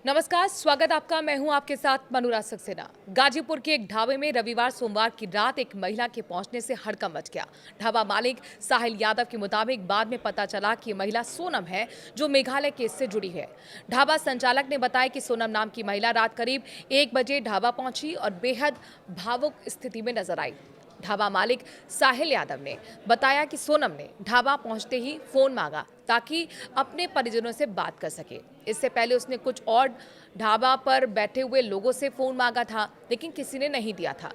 नमस्कार, स्वागत आपका। मैं हूं आपके साथ मनुराज सक्सेना। गाजीपुर के एक ढाबे में रविवार सोमवार की रात एक महिला के पहुंचने से हड़कंप मच गया। ढाबा मालिक साहिल यादव के मुताबिक बाद में पता चला कि महिला सोनम है, जो मेघालय केस से जुड़ी है। ढाबा संचालक ने बताया कि सोनम नाम की महिला रात करीब 1 बजे ढाबा पहुंची और बेहद भावुक स्थिति में नजर आई। ढाबा मालिक साहिल यादव ने बताया कि सोनम ने ढाबा पहुंचते ही फोन मांगा ताकि अपने परिजनों से बात कर सके। इससे पहले उसने कुछ और ढाबा पर बैठे हुए लोगों से फोन मांगा था, लेकिन किसी ने नहीं दिया था।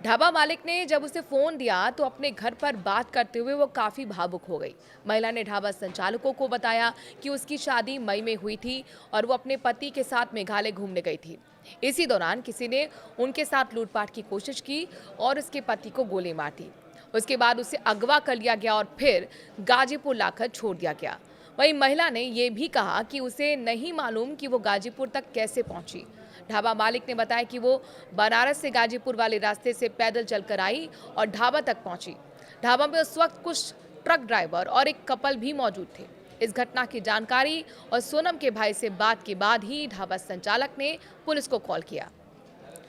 ढाबा मालिक ने जब उसे फोन दिया तो अपने घर पर बात करते हुए वो काफी भावुक हो गई। महिला ने ढाबा संचालकों को बताया कि उसकी शादी मई में हुई थी और वो अपने पति के साथ मेघालय घूमने गई थी। इसी दौरान किसी ने उनके साथ लूटपाट की कोशिश की और उसके पति को गोली मार दी। उसके बाद उसे अगवा कर लिया गया और फिर गाजीपुर लाकर छोड़ दिया गया। वहीं महिला ने यह भी कहा कि उसे नहीं मालूम कि वो गाजीपुर तक कैसे पहुंची। ढाबा मालिक ने बताया कि वो बनारस से गाजीपुर वाले रास्ते से पैदल चलकर आई और ढाबा तक पहुंची। ढाबा में उस वक्त कुछ ट्रक ड्राइवर और एक कपल भी मौजूद थे। इस घटना की जानकारी और सोनम के भाई से बात के बाद ही ढाबा संचालक ने पुलिस को कॉल किया।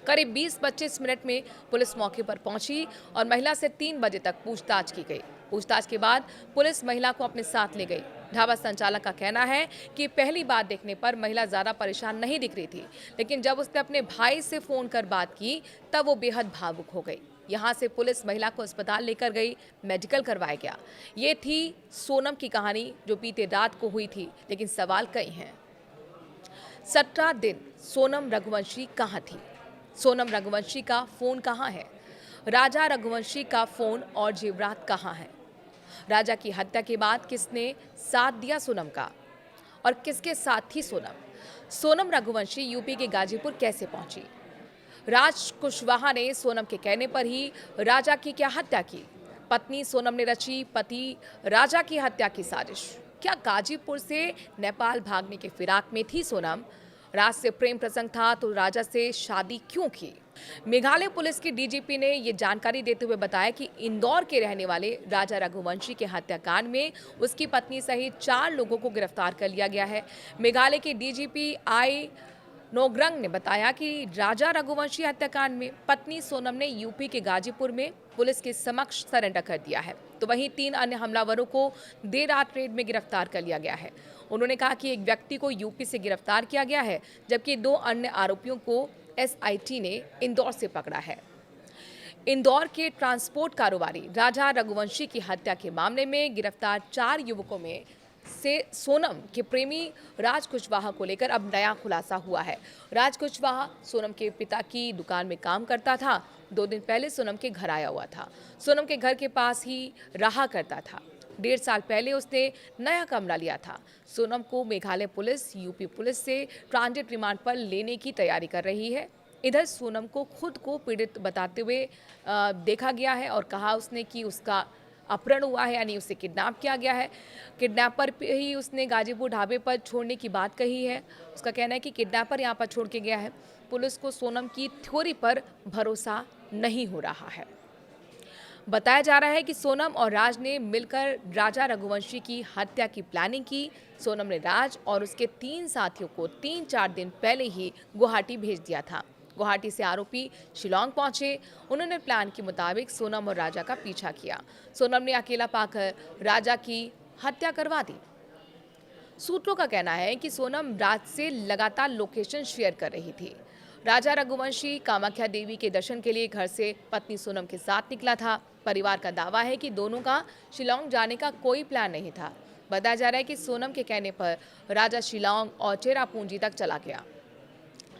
करीब 20-25 मिनट में पुलिस मौके पर पहुंची और महिला से 3 बजे तक पूछताछ की गई। पूछताछ के बाद पुलिस महिला को अपने साथ ले गई। ढाबा संचालक का कहना है कि पहली बार देखने पर महिला ज्यादा परेशान नहीं दिख रही थी, लेकिन जब उसने अपने भाई से फोन कर बात की तब वो बेहद भावुक हो गई। यहाँ से पुलिस महिला को अस्पताल लेकर गई, मेडिकल करवाया गया। ये थी सोनम की कहानी जो बीते रात को हुई थी, लेकिन सवाल कई हैं। 17 दिन सोनम रघुवंशी कहाँ थी? सोनम रघुवंशी का फोन कहाँ है? राजा रघुवंशी का फोन और जेवरात कहाँ है? राजा की हत्या के बाद किसने साथ दिया सोनम का और किसके साथ थी सोनम? सोनम रघुवंशी यूपी के गाजीपुर कैसे पहुंची? राज कुशवाहा ने सोनम के कहने पर ही राजा की क्या हत्या की? पत्नी सोनम ने रची पति राजा की हत्या की साजिश। क्या गाजीपुर से नेपाल भागने के फिराक में थी सोनम? राज से प्रेम प्रसंग था तो राजा से शादी क्यों की? मेघालय पुलिस की डीजीपी ने ये जानकारी देते हुए बताया कि इंदौर के रहने वाले राजा रघुवंशी के हत्याकांड में उसकी पत्नी सहित 4 लोगों को गिरफ्तार कर लिया गया है। मेघालय के डीजीपी आई नोग्रंग ने बताया कि राजा रघुवंशी हत्याकांड में पत्नी सोनम ने यूपी के गाजीपुर में पुलिस के समक्ष सरेंडर कर दिया है, तो वहीं 3 अन्य हमलावरों को देर रात रेड में गिरफ्तार कर लिया गया है। उन्होंने कहा कि एक व्यक्ति को यूपी से गिरफ्तार किया गया है, जबकि 2 अन्य आरोपियों को एसआईटी ने इंदौर से पकड़ा है। इंदौर के ट्रांसपोर्ट कारोबारी राजा रघुवंशी की हत्या के मामले में गिरफ्तार 4 युवकों में से सोनम के प्रेमी राज कुशवाहा को लेकर अब नया खुलासा हुआ है। राज कुशवाहा सोनम के पिता की दुकान में काम करता था। 2 दिन पहले सोनम के घर आया हुआ था। सोनम के घर के पास ही रहा करता था। 1.5 साल पहले उसने नया कमरा लिया था। सोनम को मेघालय पुलिस यूपी पुलिस से ट्रांजिट रिमांड पर लेने की तैयारी कर रही है। इधर सोनम को खुद को पीड़ित बताते हुए देखा गया है और कहा उसने कि उसका अपहरण हुआ है, यानी उसे किडनैप किया गया है। किडनैपर पे ही उसने गाजीपुर ढाबे पर छोड़ने की बात कही है। उसका कहना है कि किडनैपर यहाँ पर छोड़ के गया है। पुलिस को सोनम की थ्योरी पर भरोसा नहीं हो रहा है। बताया जा रहा है कि सोनम और राज ने मिलकर राजा रघुवंशी की हत्या की प्लानिंग की। सोनम ने राज और उसके 3 साथियों को 3-4 दिन पहले ही गुवाहाटी भेज दिया था। गुवाहाटी से आरोपी शिलांग पहुंचे। उन्होंने प्लान के मुताबिक सोनम और राजा का पीछा किया। सोनम ने अकेला पाकर राजा की हत्या करवा दी। सूत्रों का कहना है कि सोनम राज से लगातार लोकेशन शेयर कर रही थी। राजा रघुवंशी कामाख्या देवी के दर्शन के लिए घर से पत्नी सोनम के साथ निकला था। परिवार का दावा है कि दोनों का शिलांग जाने का कोई प्लान नहीं था। बताया जा रहा है कि सोनम के कहने पर राजा शिलांग और चेरापूंजी तक चला गया।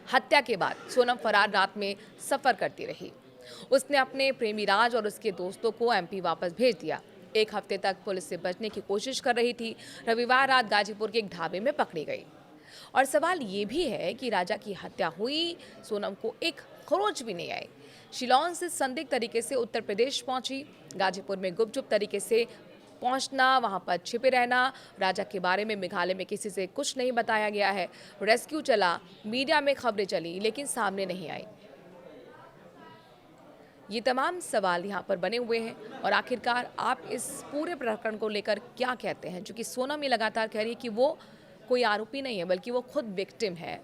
हत्या के बाद सोनम फरार रात में सफर करती रही। उसने अपने प्रेमी राज और उसके दोस्तों को एमपी वापस भेज दिया। 1 हफ्ते तक पुलिस से बचने की कोशिश कर रही थी। रविवार रात गाजीपुर के एक ढाबे में पकड़ी गई। और सवाल ये भी है कि राजा की हत्या हुई, सोनम को एक खरोच भी नहीं आई। शिलांग से संदिग्ध तरीके से उत्तर प्रदेश पहुंची। गाजीपुर में गुपचुप तरीके से पहुंचना, वहां पर छिपे रहना। राजा के बारे में मेघालय में किसी से कुछ नहीं बताया गया है। रेस्क्यू चला, मीडिया में खबरें चली, लेकिन सामने नहीं आई। ये तमाम सवाल यहाँ पर बने हुए हैं और आखिरकार आप इस पूरे प्रकरण को लेकर क्या कहते हैं? क्योंकि सोनम ये लगातार कह रही है कि वो कोई आरोपी नहीं है, बल्कि वो खुद विक्टिम है।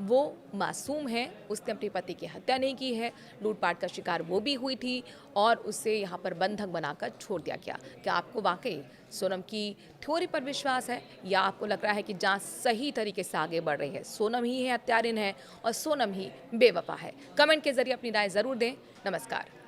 वो मासूम है, उसने अपने पति की हत्या नहीं की है, लूटपाट का शिकार वो भी हुई थी और उसे यहाँ पर बंधक बनाकर छोड़ दिया गया। क्या आपको वाक़ई सोनम की थ्योरी पर विश्वास है या आपको लग रहा है कि जाँच सही तरीके से आगे बढ़ रही है? सोनम ही है हत्यारिन है और सोनम ही बेवफ़ा है? कमेंट के ज़रिए अपनी राय ज़रूर दें। नमस्कार।